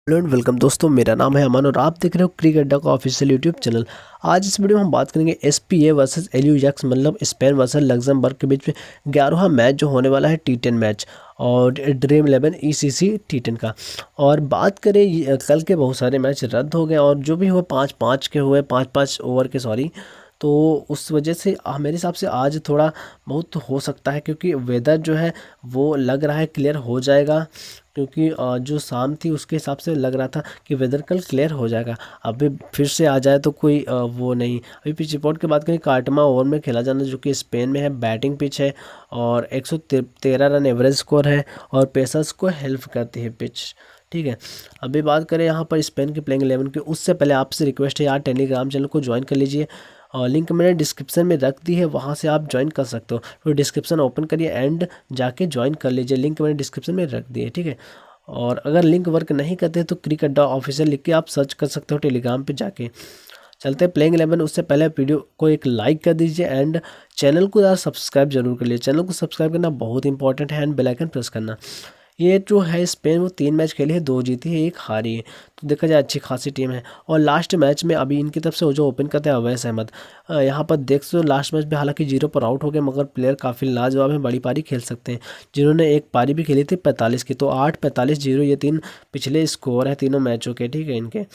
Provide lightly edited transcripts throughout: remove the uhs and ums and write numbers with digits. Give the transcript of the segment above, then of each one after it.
Hello and welcome दोस्तों, मेरा नाम है अमन और आप देख रहे हो क्रिकेट अड्डा का ऑफिशियल यूट्यूब चैनल। आज इस वीडियो में हम बात करेंगे एसपीए वर्सेस एलयूजैक्स मतलब स्पेन वर्सेस लग्जमबर्ग के बीच में 11वां मैच जो होने वाला है टी10 मैच और ड्रीम 11 ईसीसी टी10 का। और बात करें कल के बहुत सारे मैच रद्द हो गए और जो भी हुए 5-5 के हुए, 5-5 ओवर के, सॉरी। तो उस वजह से मेरे हिसाब से आज थोड़ा बहुत हो सकता है क्योंकि वेदर जो है वो लग रहा है क्लियर हो जाएगा। क्योंकि जो शाम थी उसके हिसाब से लग रहा था कि वेदर कल क्लियर हो जाएगा। अभी फिर से आ जाए तो कोई वो नहीं। अभी पिच रिपोर्ट की बात करें, कार्टमा ओवर में खेला जाना जो कि स्पेन में है, बैटिंग पिच है और 113 रन एवरेज स्कोर है और पेसर्स को हेल्प करती है पिच। ठीक है। अभी बात करें यहाँ पर स्पेन के प्लेइंग 11 की, उससे पहले आपसे रिक्वेस्ट है यार, टेलीग्राम चैनल को ज्वाइन कर लीजिए और लिंक मैंने डिस्क्रिप्शन में रख दी है, वहाँ से आप ज्वाइन कर सकते हो। तो डिस्क्रिप्शन ओपन करिए एंड जाके ज्वाइन कर लीजिए, लिंक मैंने डिस्क्रिप्शन में रख दी है। ठीक है। और अगर लिंक वर्क नहीं करते तो क्रिक अड्डा ऑफिशियल लिख के आप सर्च कर सकते हो टेलीग्राम पे जाके। चलते हैं प्लेइंग 11। उससे पहले वीडियो को एक लाइक कर दीजिए एंड चैनल को यार सब्सक्राइब जरूर कर लीजिए। चैनल को सब्सक्राइब करना बहुत इंपॉर्टेंट है एंड बेल आइकन प्रेस करना। ये जो है स्पेन वो 3 मैच खेली है, 2 जीती है, 1 हारी है। तो देखा जाए अच्छी खासी टीम है। और लास्ट मैच में अभी इनकी तरफ से वो जो ओपन करते हैं अवैस अहमद, यहाँ पर देख सो लास्ट मैच में हालांकि 0 पर आउट हो गए मगर प्लेयर काफ़ी लाजवाब है, बड़ी पारी खेल सकते हैं। जिन्होंने एक पारी भी खेली थी 45 की। तो 8-45-0 ये 3 पिछले स्कोर है तीनों मैचों के। ठीक है। इनके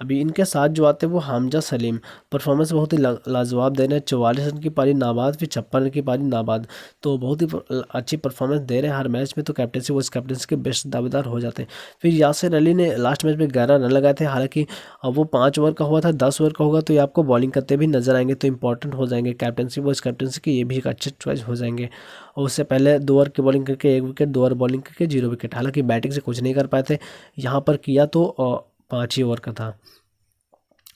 अभी इनके साथ जो आते हैं वो हमजा सलीम, परफॉर्मेंस बहुत ही लाजवाब दे रहे हैं। 44 रन की पारी नाबाद, फिर 56 रन की पारी नाबाद। तो बहुत ही अच्छी परफॉर्मेंस दे रहे हैं हर मैच में। तो कैप्टनसी वो कैप्टनसी के बेस्ट दावेदार हो जाते हैं। फिर यासिर अली ने लास्ट मैच में 11 रन लगाए थे। हालांकि अब वो 5 ओवर का हुआ था, 10 ओवर का होगा तो ये आपको बॉलिंग करते भी नजर आएंगे, तो इंपॉर्टेंट हो जाएंगे कैप्टनसी वो कैप्टनसी की, ये भी एक अच्छे चॉइस हो जाएंगे। और उससे पहले 2 ओवर की बॉलिंग करके 1 विकेट, 2 ओवर बॉलिंग करके 0 विकेट। हालांकि बैटिंग से कुछ नहीं कर पाए थे, यहाँ पर किया तो 5 ही ओवर का था।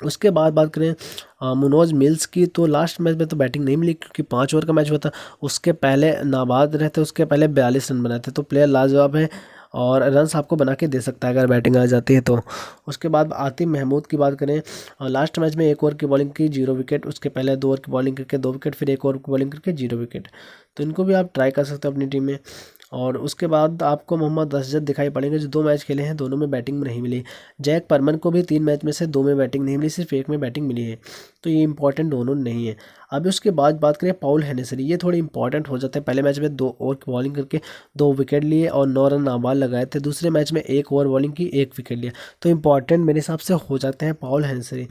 उसके बाद बात करें मुनोज मिल्स की, तो लास्ट मैच में तो बैटिंग नहीं मिली क्योंकि 5 ओवर का मैच हुआ था। उसके पहले नाबाद रहते, उसके पहले 42 रन बनाए थे। तो प्लेयर लाजवाब है और रन्स आपको बना के दे सकता है अगर बैटिंग आ जाती है तो। उसके बाद आतिम महमूद की बात करें, लास्ट मैच में 1 ओवर की बॉलिंग की, 0 विकेट। उसके पहले 2 ओवर की बॉलिंग करके 2 विकेट, फिर 1 ओवर की बॉलिंग करके 0 विकेट। तो इनको भी आप ट्राई कर सकते हो अपनी टीम में। और उसके बाद आपको मोहम्मद असजद दिखाई पड़ेंगे जो 2 मैच खेले हैं, दोनों में बैटिंग में नहीं मिली। जैक परमन को भी 3 मैच में से 2 में बैटिंग नहीं मिली, सिर्फ 1 में बैटिंग मिली है। तो ये इंपॉर्टेंट दोनों नहीं है। अभी उसके बाद बात करें पाउल हेनेसरी, ये थोड़े इंपॉर्टेंट हो जाते हैं। पहले मैच में 2 ओवर की बॉलिंग करके 2 विकेट लिए और 9 रन नाबाद लगाए थे। दूसरे मैच में 1 ओवर बॉलिंग की, 1 विकेट लिया। तो इंपॉर्टेंट मेरे हिसाब से हो जाते हैं पाउल हेनेसरी।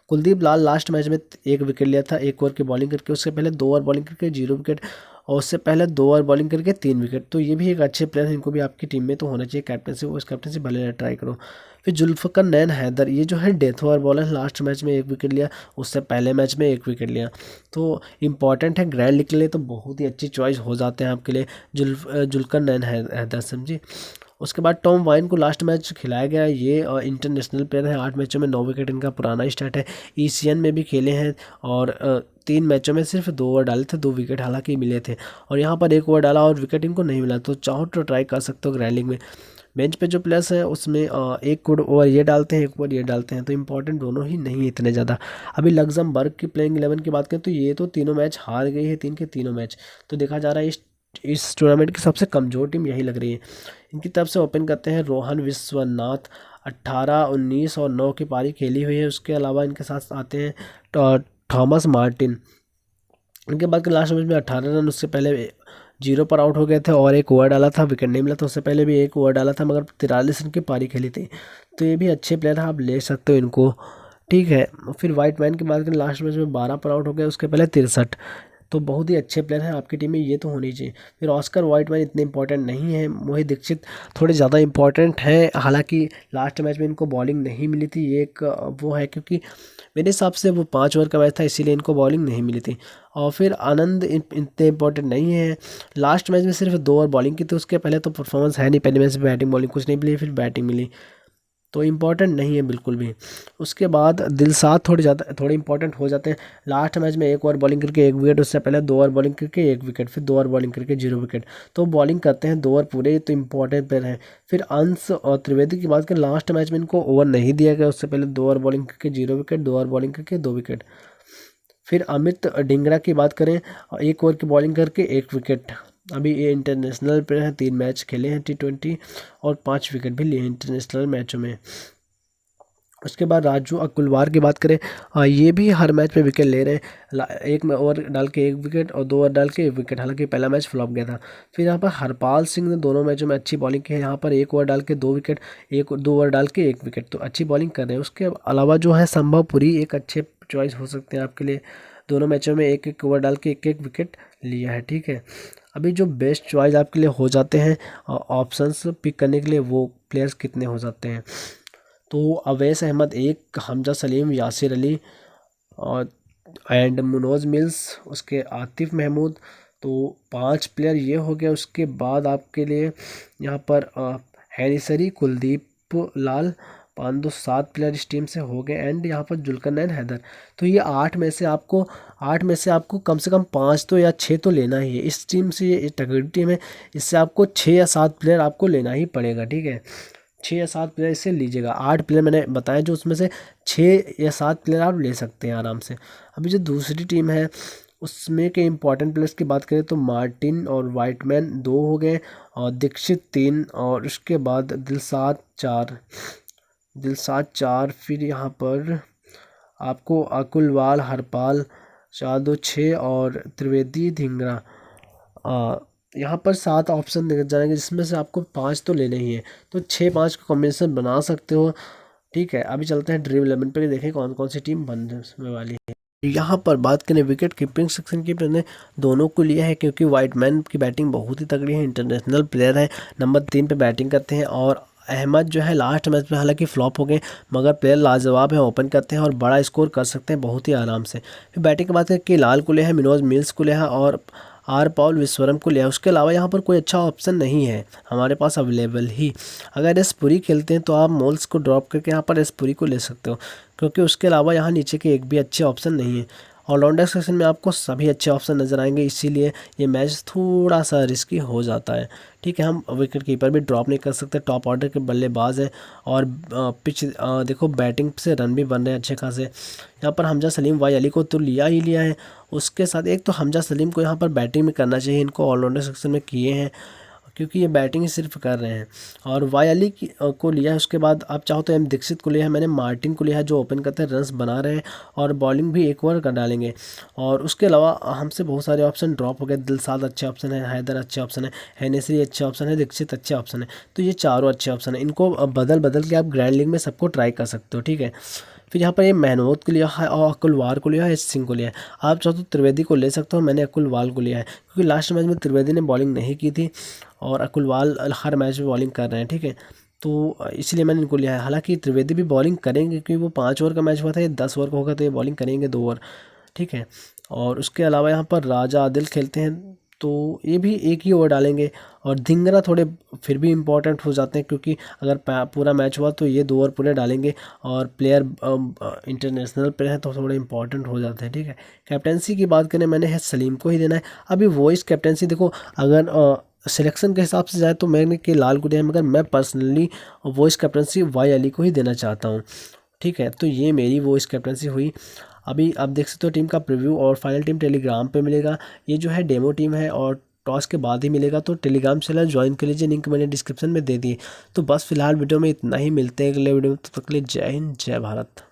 कुलदीप लाल लास्ट मैच में 1 विकेट लिया था 1 ओवर की बॉलिंग करके, उससे पहले 2 ओवर बॉलिंग करके 0 विकेट और उससे पहले 2 ओवर बॉलिंग करके 3 विकेट। तो ये भी एक अच्छे प्लेयर हैं, इनको भी आपकी टीम में तो होना चाहिए कैप्टनसी, वो इस कैप्टनसी भले ट्राई करो। फिर जुल्फ़िकार नैन हैदर, ये जो है death over bowler, last match में 1 विकेट लिया, उससे पहले मैच में 1 विकेट लिया। तो इंपॉर्टेंट है ग्रैंड लीग के लिए, तो बहुत ही अच्छी चॉइस हो जाते हैं आपके लिए जुल्फ़िकार नैन हैदर, समझी। उसके बाद टॉम वाइन को लास्ट मैच खिलाया गया, ये इंटरनेशनल प्लेयर है। 8 मैचों में 9 विकेट इनका पुराना स्टार्ट है। ईसीएन में भी खेले हैं और 3 मैचों में सिर्फ 2 ओवर डाले थे, 2 विकेट हालांकि मिले थे। और यहाँ पर 1 ओवर डाला और विकेट इनको नहीं मिला। तो चाहो तो ट्राई कर सकते हो ग्रैंड लीग में। बेंच पे जो प्लेयर्स हैं उसमें 1 ओवर ये डालते हैं, 1 ओवर ये डालते हैं, तो इंपॉर्टेंट दोनों ही नहीं है इतने ज़्यादा। अभी लग्जमबर्ग की प्लेइंग 11 की बात करें तो ये तो तीनों मैच हार गई है, 3 के तीनों मैच। तो देखा जा रहा है इस टूर्नामेंट की सबसे कमज़ोर टीम यही लग रही है। इनकी तरफ से ओपन करते हैं रोहन विश्वनाथ, 18, 19 और 9 की पारी खेली हुई है। उसके अलावा इनके साथ आते हैं थॉमस मार्टिन। इनके बाद के लास्ट मैच में 18 रन, उससे पहले 0 पर आउट हो गए थे और 1 ओवर डाला था, विकेट नहीं मिला था। उससे पहले भी 1 ओवर डाला था मगर 43 रन की पारी खेली थी। तो ये भी अच्छे प्लेयर हैं, आप ले सकते हो इनको। ठीक है। फिर वाइट मैन की बात करें, लास्ट मैच में 12 पर आउट हो गए, उसके पहले 63। तो बहुत ही अच्छे प्लेयर हैं आपकी टीम में, ये तो होनी चाहिए। फिर ऑस्कर वाइटमैन इतने इंपॉर्टेंट नहीं है, मोहित दीक्षित थोड़े ज़्यादा इंपॉर्टेंट हैं। हालांकि लास्ट मैच में इनको बॉलिंग नहीं मिली थी, ये एक वो है क्योंकि मेरे हिसाब से वो 5 ओवर का मैच था इसीलिए इनको बॉलिंग नहीं मिली थी। और फिर आनंद इतने इंपॉर्टेंट नहीं है, लास्ट मैच में सिर्फ 2 ओवर बॉलिंग की थी। उसके पहले तो परफॉर्मेंस है नहीं, पहले मैच में बैटिंग बॉलिंग कुछ नहीं मिली, फिर बैटिंग मिली। तो इम्पॉर्टेंट नहीं है बिल्कुल भी। उसके बाद दिलशाद थोड़े इंपॉर्टेंट हो जाते हैं। लास्ट मैच में 1 ओवर बॉलिंग करके 1 विकेट, उससे पहले 2 ओवर बॉलिंग करके 1 विकेट, फिर 2 ओवर बॉलिंग करके 0 विकेट। तो बॉलिंग करते हैं 2 ओवर पूरे, तो इंपॉर्टेंट प्लेयर हैं। फिर अंश और त्रिवेदी की बात करें, लास्ट मैच में इनको ओवर नहीं दिया गया, उससे पहले 2 ओवर बॉलिंग करके 0 विकेट, 2 ओवर बॉलिंग करके 2 विकेट। फिर अमित डिंगरा की बात करें, 1 ओवर की बॉलिंग करके 1 विकेट। अभी ये इंटरनेशनल प्लेयर हैं, 3 मैच खेले हैं T20 और 5 विकेट भी लिए हैं इंटरनेशनल मैचों में। उसके बाद राजू अकुलवार की बात करें, ये भी हर मैच में विकेट ले रहे हैं। एक में ओवर डाल के 1 विकेट और 2 ओवर डाल के 1 विकेट, हालांकि पहला मैच फ्लॉप गया था। फिर यहाँ पर हरपाल सिंह ने दोनों मैचों में अच्छी बॉलिंग की है। यहाँ पर 1 ओवर डाल के 2 विकेट, 2 ओवर डाल के 1 विकेट, तो अच्छी बॉलिंग कर रहे हैं। उसके अलावा जो है संभवपुरी एक अच्छे चॉइस हो सकते हैं आपके लिए। दोनों मैचों में 1-1 ओवर डाल के 1-1 विकेट लिया है, ठीक है। अभी जो बेस्ट चॉइस आपके लिए हो जाते हैं ऑप्शंस पिक करने के लिए, वो प्लेयर्स कितने हो जाते हैं, तो अवैस अहमद 1, हमजा सलीम, यासिर अली और एंड मुनोज मिल्स, उसके आतिफ महमूद, तो 5 प्लेयर ये हो गए। उसके बाद आपके लिए यहाँ पर हैरिसरी, कुलदीप लाल, 5 7 प्लेयर इस टीम से हो गए। एंड यहाँ पर जुल्करनैन हैदर, तो ये 8 में से आपको कम से कम 5 तो या 6 तो लेना ही है इस टीम से। ये तगड़ी टीम है, इससे आपको 6 या 7 प्लेयर आपको लेना ही पड़ेगा, ठीक है। 6 या 7 प्लेयर इससे लीजिएगा। 8 प्लेयर मैंने बताया, जो उसमें से 6 या 7 प्लेयर आप ले सकते हैं आराम से। अभी जो दूसरी टीम है उसमें के इम्पॉर्टेंट प्लेयर्स की बात करें तो मार्टिन और वाइटमैन 2 हो गए, और दीक्षित 3, और उसके बाद दिलशाद 4। फिर यहाँ पर आपको अकुलवाल, हरपाल, शादो 6 और त्रिवेदी धिंगरा, यहाँ पर 7 ऑप्शन दे जाएंगे, जिसमें से आपको 5 तो लेने ही है। तो 6-5 का कॉम्बिनेशन बना सकते हो, ठीक है। अभी चलते हैं ड्रीम 11 पे, देखें कौन कौन सी टीम बनने वाली है। यहाँ पर बात करें विकेट कीपिंग सेक्शन की, मैंने दोनों को लिया है क्योंकि वाइटमैन की बैटिंग बहुत ही तगड़ी है, इंटरनेशनल प्लेयर है, नंबर 3 पे बैटिंग करते हैं। और अहमद जो है लास्ट मैच में हालांकि फ्लॉप हो गए, मगर प्लेयर लाजवाब है, ओपन करते हैं और बड़ा स्कोर कर सकते हैं बहुत ही आराम से। फिर बैटिंग की बात करें कि लाल को लिया है, मिनोज मिल्स को लिया है और आर पॉल विश्वरम को लिया है। उसके अलावा यहाँ पर कोई अच्छा ऑप्शन नहीं है हमारे पास अवेलेबल ही। अगर एस पुरी खेलते हैं तो आप मोल्स को ड्रॉप करके यहाँ पर एस पुरी को ले सकते हो, क्योंकि उसके अलावा यहाँ नीचे के एक भी अच्छे ऑप्शन नहीं है। ऑलराउंडर सेक्शन में आपको सभी अच्छे ऑप्शन नज़र आएंगे, इसीलिए ये मैच थोड़ा सा रिस्की हो जाता है, ठीक है। हम विकेट कीपर भी ड्रॉप नहीं कर सकते, टॉप ऑर्डर के बल्लेबाज हैं। और पिच देखो, बैटिंग से रन भी बन रहे हैं अच्छे खासे। यहाँ पर हमजा सलीम, वाई अली को तो लिया ही लिया है। उसके साथ एक तो हमजा सलीम को यहाँ पर बैटिंग में करना चाहिए, इनको ऑलराउंडर सेक्शन में किए हैं क्योंकि ये बैटिंग ही सिर्फ कर रहे हैं। और वाई अली को लिया है। उसके बाद आप चाहो तो एम दीक्षित को लिया है, मैंने मार्टिन को लिया है जो ओपन करते हैं, रन्स बना रहे हैं और बॉलिंग भी 1 ओवर कर डालेंगे। और उसके अलावा हमसे बहुत सारे ऑप्शन ड्रॉप हो गए, दिलशाद अच्छे ऑप्शन है, हैदर अच्छे ऑप्शन है, हैनेसरी अच्छे ऑप्शन है, दीक्षित अच्छे ऑप्शन है। तो ये चारों अच्छे ऑप्शन है, इनको बदल बदल के आप ग्रैंड लीग में सबको ट्राई कर सकते हो, ठीक है। फिर यहाँ पर ये महमूद को लिया है और अकुलवार को लिया है, एस सिंह को लिया है। आप चाहो तो त्रिवेदी को ले सकते हो, मैंने अकुलवाल को लिया है क्योंकि लास्ट मैच में त्रिवेदी ने बॉलिंग नहीं की थी और अकुलवाल हर मैच में बॉलिंग कर रहे हैं, ठीक है। तो इसलिए मैंने इनको लिया है। हालांकि त्रिवेदी भी बॉलिंग करेंगे क्योंकि वो 5 ओवर का मैच हुआ था, ये 10 ओवर का होगा तो ये बॉलिंग करेंगे 2 ओवर, ठीक है। और उसके अलावा यहाँ पर राजा आदिल खेलते हैं तो ये भी 1 ही ओवर डालेंगे। और धिंगरा थोड़े फिर भी इम्पोर्टेंट हो जाते हैं क्योंकि अगर पूरा मैच हुआ तो ये 2 ओवर पूरे डालेंगे और प्लेयर इंटरनेशनल प्लेयर हैं तो थोड़े इंपॉर्टेंट हो जाते हैं, ठीक है। कैप्टेंसी की बात करें, मैंने है सलीम को ही देना है। अभी वॉइस कैप्टेंसी देखो, अगर सिलेक्शन के हिसाब से जाए तो मैंने के लाल को दिया है, मगर मैं पर्सनली वॉइस कैप्टेंसी वाई अली को ही देना चाहता हूँ, ठीक है। तो ये मेरी वॉइस कैप्टेंसी हुई। अभी आप देख सकते हो टीम का प्रीव्यू और फाइनल टीम टेलीग्राम पे मिलेगा। ये जो है डेमो टीम है और टॉस के बाद ही मिलेगा, तो टेलीग्राम चैनल ज्वाइन कर लीजिए, लिंक मैंने डिस्क्रिप्शन में दे दी। तो बस फिलहाल वीडियो में इतना ही, मिलते हैं अगले वीडियो में, तब तक के लिए जय हिंद जय भारत।